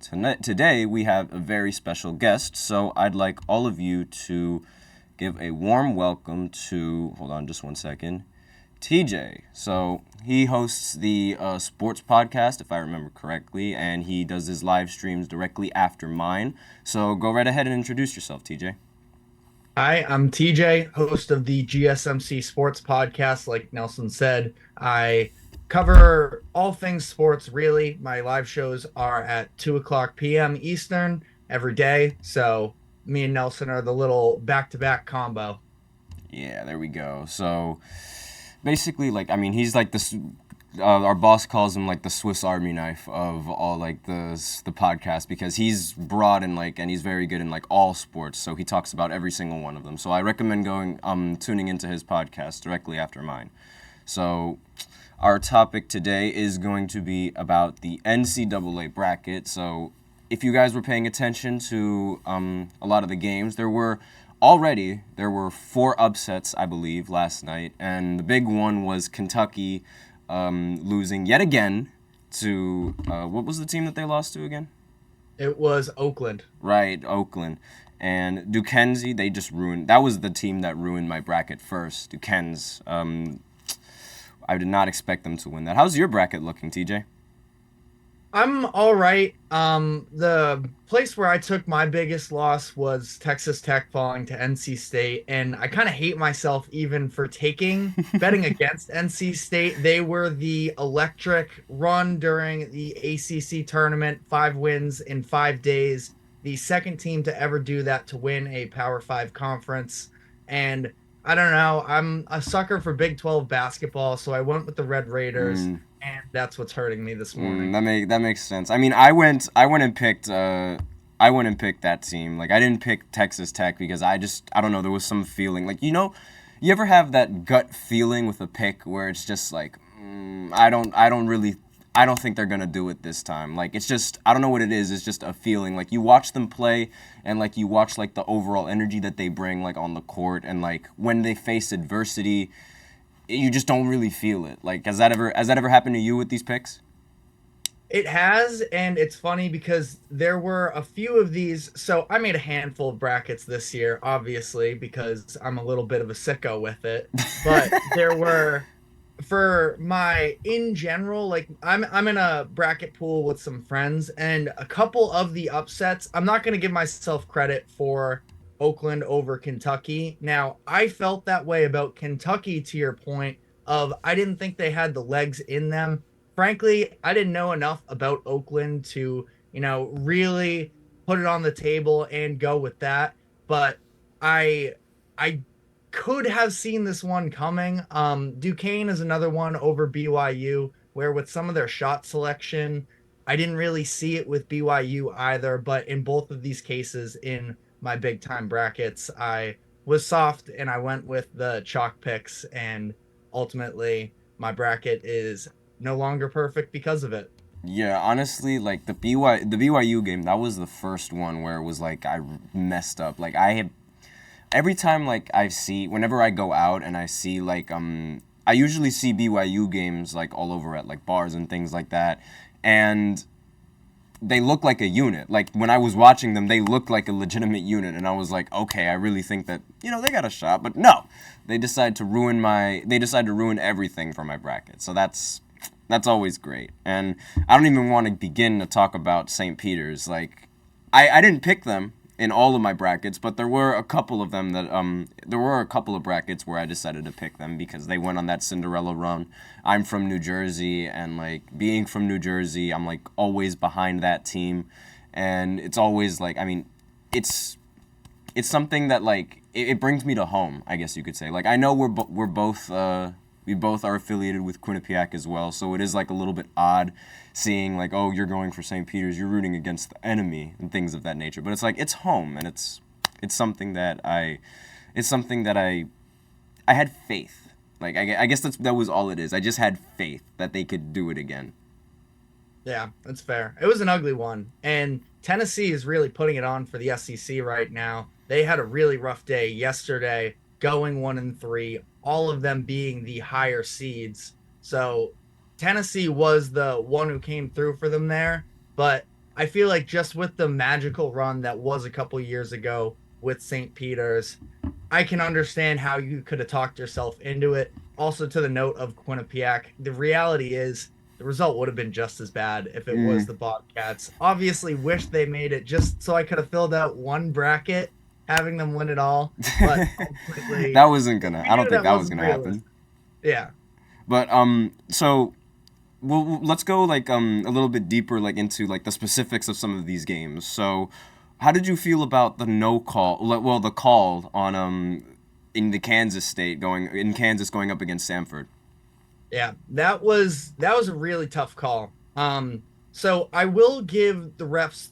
today we have a very special guest, so I'd like all of you to give a warm welcome to, hold on just one second, TJ. So he hosts the sports podcast, if I remember correctly, and he does his live streams directly after mine. So go right ahead and introduce yourself, TJ. Hi, I'm TJ, host of the GSMC Sports Podcast. Like Nelson said, I cover all things sports, really. My live shows are at 2 o'clock p.m. Eastern every day. So me and Nelson are the little back-to-back combo. Yeah, there we go. So basically, he's like this. Our boss calls him like the Swiss Army knife of all like the podcast because he's broad and he's very good in like all sports. So he talks about every single one of them. So I recommend tuning into his podcast directly after mine. So our topic today is going to be about the NCAA bracket. So if you guys were paying attention to a lot of the games, there were 4 upsets, I believe, last night, and the big one was Kentucky losing yet again to what was the team that they lost to again? It was Oakland. Right, Oakland. And Duquesne, they just ruined. That was the team that ruined my bracket first. Duquesne. I did not expect them to win that. How's your bracket looking, TJ? I'm all right. The place where I took my biggest loss was Texas Tech falling to NC State, and I kind of hate myself even for betting against NC State. They were the electric run during the ACC tournament, 5 wins in 5 days, the second team to ever do that to win a Power 5 conference. And I don't know, I'm a sucker for Big 12 basketball, so I went with the Red Raiders. And that's what's hurting me this morning. That makes sense. I mean, I went and picked that team. Like I didn't pick Texas Tech because I don't know, there was some feeling like you ever have that gut feeling with a pick where it's just like I don't think they're gonna do it this time. Like it's just I don't know what it is. It's just a feeling. Like you watch them play and like you watch like the overall energy that they bring like on the court and like when they face adversity, you just don't really feel it. Like, has that ever happened to you with these picks? It has, and it's funny because there were a few of these. So I made a handful of brackets this year, obviously, because I'm a little bit of a sicko with it. But there were for my in general, like I'm in a bracket pool with some friends, and a couple of the upsets, I'm not gonna give myself credit for Oakland over Kentucky. Now, I felt that way about Kentucky to your point of I didn't think they had the legs in them. Frankly, I didn't know enough about Oakland to, really put it on the table and go with that. But I could have seen this one coming. Duquesne is another one over BYU, where with some of their shot selection, I didn't really see it with BYU either. But in both of these cases, in my big time brackets, I was soft and I went with the chalk picks, and ultimately my bracket is no longer perfect because of it. Yeah, honestly, like the BYU game, that was the first one where it was like I messed up. Like I had every time like whenever I go out and I see I usually see BYU games like all over at like bars and things like that, and they look like a unit. Like when I was watching them, they looked like a legitimate unit, and I was like, okay, I really think that they got a shot. But no, they decide to ruin everything for my bracket. So that's always great. And I don't even want to begin to talk about St. Peter's. Like I didn't pick them in all of my brackets, but there were a couple of them that there were a couple of brackets where I decided to pick them because they went on that Cinderella run. I'm from New Jersey, and like being from New Jersey, I'm like always behind that team, and it's always like it's something that like it brings me to home, I guess you could say. Like I know we're both we both are affiliated with Quinnipiac as well, so it is like a little bit odd seeing like, oh, you're going for St. Peter's, you're rooting against the enemy and things of that nature. But it's like it's home, and it's something that I had faith. Like I guess that was all it is. I just had faith that they could do it again. Yeah, that's fair. It was an ugly one. And Tennessee is really putting it on for the SEC right now. They had a really rough day yesterday, going 1-3, all of them being the higher seeds. So Tennessee was the one who came through for them there. But I feel like just with the magical run that was a couple years ago with St. Peter's, I can understand how you could have talked yourself into it. Also, to the note of Quinnipiac, the reality is the result would have been just as bad if it was Mm. the Bobcats. Obviously, wish they made it just so I could have filled out one bracket, having them win it all. But That ultimately, wasn't gonna. we I don't knew think that that was wasn't gonna realistic. happen. Yeah. But so let's go like a little bit deeper like into like the specifics of some of these games. So, how did you feel about the no call? Well, the call on in the Kansas going up against Samford. Yeah, that was a really tough call. So I will give the refs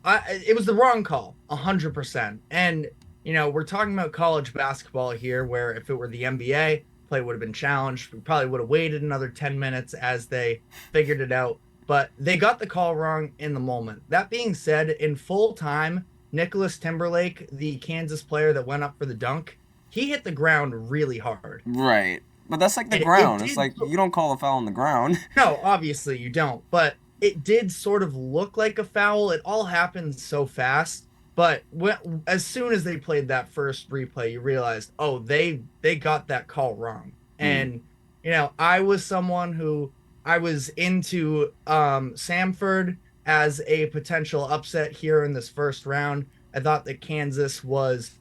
it was the wrong call, 100%. And we're talking about college basketball here, where if it were the NBA, play would have been challenged. We probably would have waited another 10 minutes as they figured it out. But they got the call wrong in the moment. That being said, in full time, Nicholas Timberlake, the Kansas player that went up for the dunk, he hit the ground really hard. Right. But that's like the And it ground. It's did like you don't call a foul on the ground. no, obviously you don't, but it did sort of look like a foul. It all happened so fast, but as soon as they played that first replay, you realized, oh, they got that call wrong. Hmm. And I was someone who I was into Samford as a potential upset here in this first round. I thought that Kansas was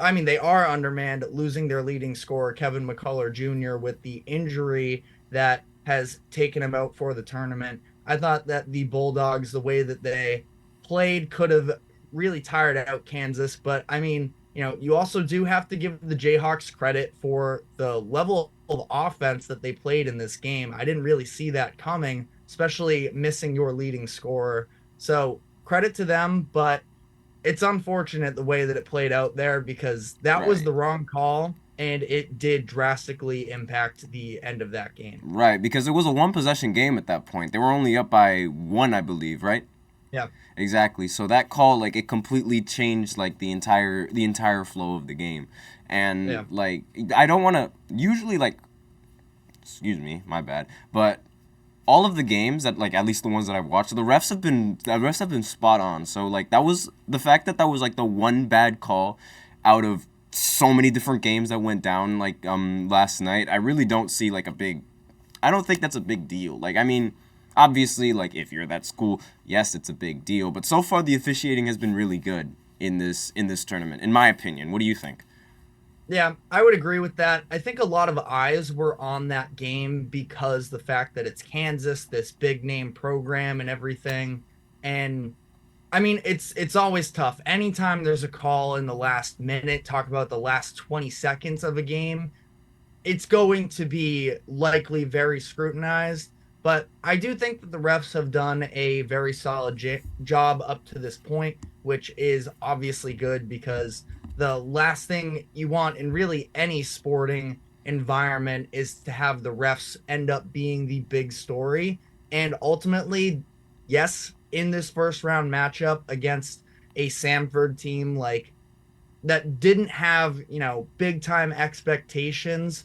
I mean, they are undermanned, losing their leading scorer, Kevin McCullough Jr., with the injury that has taken him out for the tournament. I thought that the Bulldogs, the way that they played, could have really tired out Kansas. But I mean, you also do have to give the Jayhawks credit for the level of offense that they played in this game. I didn't really see that coming, especially missing your leading scorer. So credit to them, but it's unfortunate the way that it played out there because that was Right. the wrong call and it did drastically impact the end of that game. Right. Because it was a one possession game at that point. They were only up by one, I believe. Right. Yeah. Exactly. So that call, like, it completely changed like the entire flow of the game, and Yeah. like I don't want to usually like, excuse me, my bad, but all of the games that like at least the ones that I've watched, the refs have been spot on. So like that was the fact that was like the one bad call out of so many different games that went down like last night. I really don't see like a big I don't think that's a big deal. Like, I mean, obviously, like if you're that school, yes, it's a big deal. But so far, the officiating has been really good in this tournament, in my opinion. What do you think? Yeah, I would agree with that. I think a lot of eyes were on that game because the fact that it's Kansas, this big name program and everything. And I mean, it's always tough. Anytime there's a call in the last minute, talk about the last 20 seconds of a game, it's going to be likely very scrutinized. But I do think that the refs have done a very solid job up to this point, which is obviously good because the last thing you want in really any sporting environment is to have the refs end up being the big story. And ultimately, yes, in this first round matchup against a Samford team like that didn't have, big time expectations,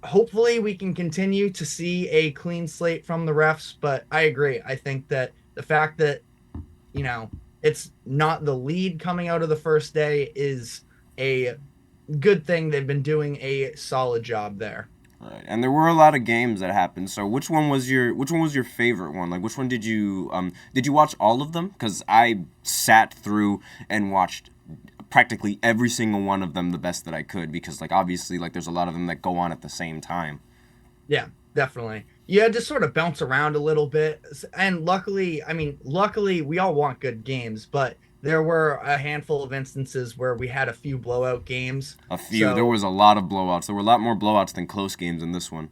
hopefully we can continue to see a clean slate from the refs. But I agree. I think that the fact that, you know, it's not the lead coming out of the first day is a good thing. They've been doing a solid job there. Right. And there were a lot of games that happened. So which one was your favorite one? Like which one did you watch all of them? Because I sat through and watched practically every single one of them the best that I could because like obviously like there's a lot of them that go on at the same time. Yeah, definitely. You had to sort of bounce around a little bit. And luckily, I mean, luckily, we all want good games, but there were a handful of instances where we had a few blowout games. A few. There So, was a lot of blowouts. There were a lot more blowouts than close games in this one.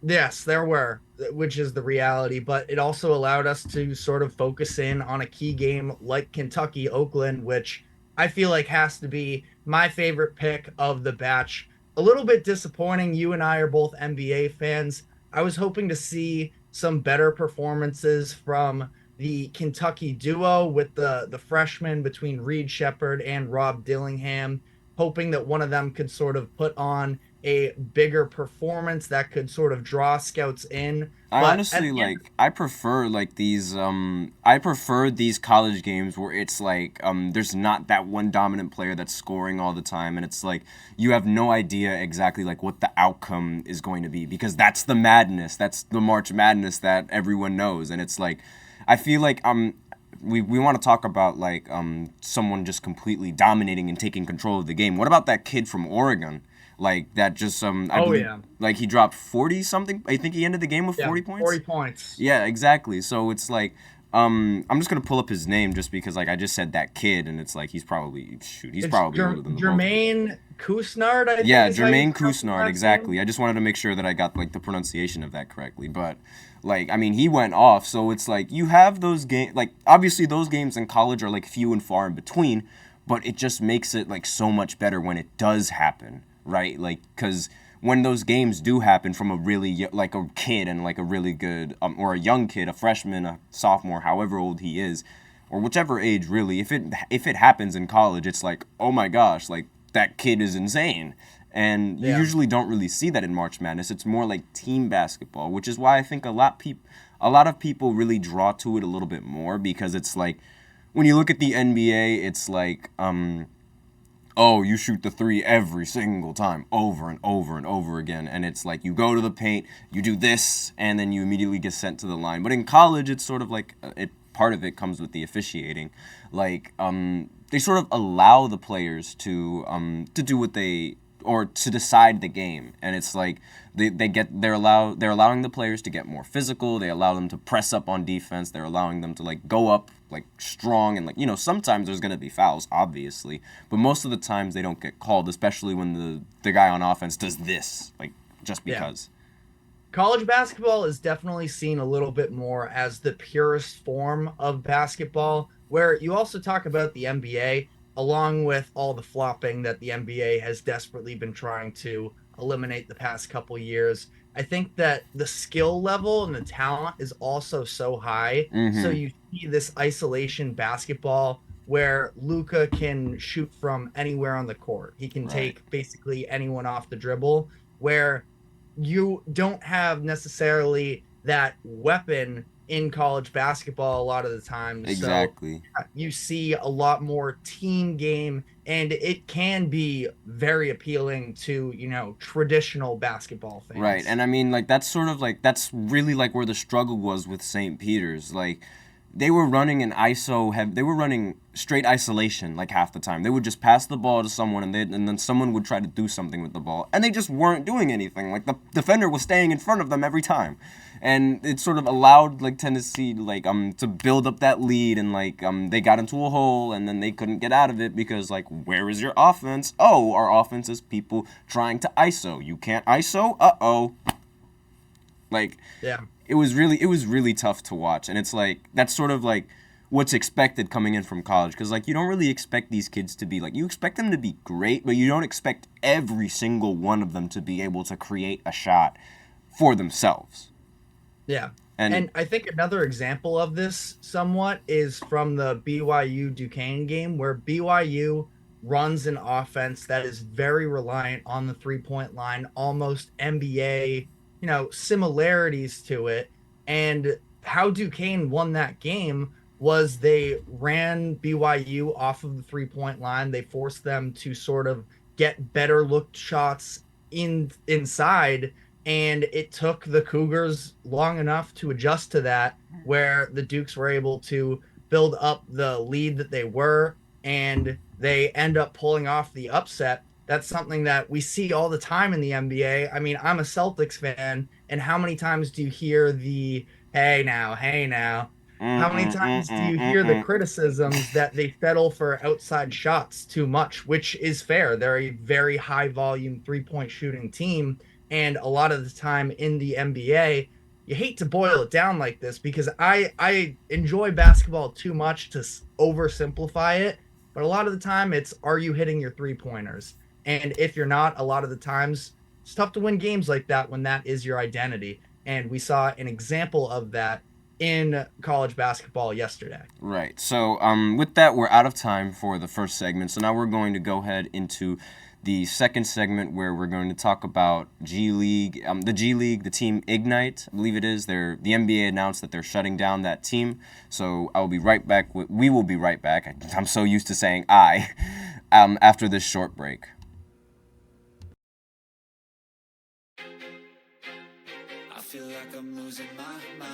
yes, there were, which is the reality, but it also allowed us to sort of focus in on a key game like Kentucky Oakland, which I feel like has to be my favorite pick of the batch. A little bit disappointing. You and I are both NBA fans. I was hoping to see some better performances from the Kentucky duo with the freshmen between Reed Shepard and Rob Dillingham, hoping that one of them could sort of put on a bigger performance that could sort of draw scouts in. I But at honestly the end, like I prefer like these I prefer these college games where it's like there's not that one dominant player that's scoring all the time, and it's like you have no idea exactly like what the outcome is going to be, because that's the madness. That's the March Madness that everyone knows. And it's like I feel like we want to talk about like someone just completely dominating and taking control of the game. What about that kid from Oregon? Like that just I oh believe yeah, like he dropped 40 something. I think he ended the game with yeah, 40 points. 40 points. Yeah, exactly. So it's like I'm just going to pull up his name just because like I just said that kid, and it's like he's It's probably older than the both of us. Jermaine Kusnard, I think Yeah, is how you Jermaine pronounce his Kusnard, last name. exactly. I just wanted to make sure that I got like the pronunciation of that correctly. But like I mean, he went off, so it's like you have those games, like obviously those games in college are like few and far in between, but it just makes it like so much better when it does happen, right? Like cuz when those games do happen from a like a kid and like a really good or a young kid, a freshman, a sophomore, however old he is, or whichever age really, if it happens in college, it's like, "Oh my gosh, like that kid is insane." And you Yeah. usually don't really see that in March Madness. It's more like team basketball, which is why I think a lot of people really draw to it a little bit more, because it's like when you look at the NBA, it's like oh, you shoot the three every single time, over and over and over again. And it's like you go to the paint, you do this, and then you immediately get sent to the line. But in college, it's sort of like part of it comes with the officiating. Like they sort of allow the players to do what they, or to decide the game. And it's like they're allowing the players to get more physical. They allow them to press up on defense. They're allowing them to like go up like strong, and like sometimes there's gonna be fouls, obviously, but most of the times they don't get called, especially when the guy on offense does this, like just Yeah. because. College basketball is definitely seen a little bit more as the purest form of basketball, where you also talk about the NBA, along with all the flopping that the NBA has desperately been trying to eliminate the past couple years. I think that the skill level and the talent is also so high. So Mm-hmm. you see this isolation basketball where Luca can shoot from anywhere on the court. He can Right. take basically anyone off the dribble, where you don't have necessarily that weapon in college basketball a lot of the time. So Exactly. you see a lot more team game, and it can be very appealing to, traditional basketball Right. fans. And I mean, like, that's really like where the struggle was with St. Peter's. Like, they were running they were running straight isolation like half the time. They would just pass the ball to someone, and then someone would try to do something with the ball, and they just weren't doing anything. Like the defender was staying in front of them every time. And it sort of allowed like Tennessee like to build up that lead, and like they got into a hole, and then they couldn't get out of it because like, where is your offense? Oh, our offense is people trying to ISO. You can't ISO? Uh-oh. Like Yeah. it was really tough to watch, and it's like that's sort of like what's expected coming in from college, because like you don't really expect these kids to be like, you expect them to be great, but you don't expect every single one of them to be able to create a shot for themselves. Yeah. And And I think another example of this somewhat is from the BYU Duquesne game, where BYU runs an offense that is very reliant on the three-point line, almost NBA, similarities to it. And how Duquesne won that game was they ran BYU off of the three-point line. They forced them to sort of get better looked shots inside, and it took the Cougars long enough to adjust to that, where the Dukes were able to build up the lead that they were, and they end up pulling off the upset. That's something that we see all the time in the NBA. I mean, I'm a Celtics fan, and how many times do you hear the hey now? How many times do you hear the mm-mm-mm-mm-mm. criticisms that they settle for outside shots too much, which is fair? They're a very high volume three-point shooting team, and a lot of the time in the NBA, you hate to boil it down like this because I enjoy basketball too much to oversimplify it, but a lot of the time it's, are you hitting your three pointers? And if you're not, a lot of the times it's tough to win games like that when that is your identity. And we saw an example of that in college basketball yesterday. Right. So, with that, we're out of time for the first segment. So now we're going to go ahead into the second segment where we're going to talk about G League, the team Ignite, I believe it is. The NBA announced that they're shutting down that team. So I will be right back. We will be right back. I'm so used to saying after this short break. I feel like I'm losing my mind.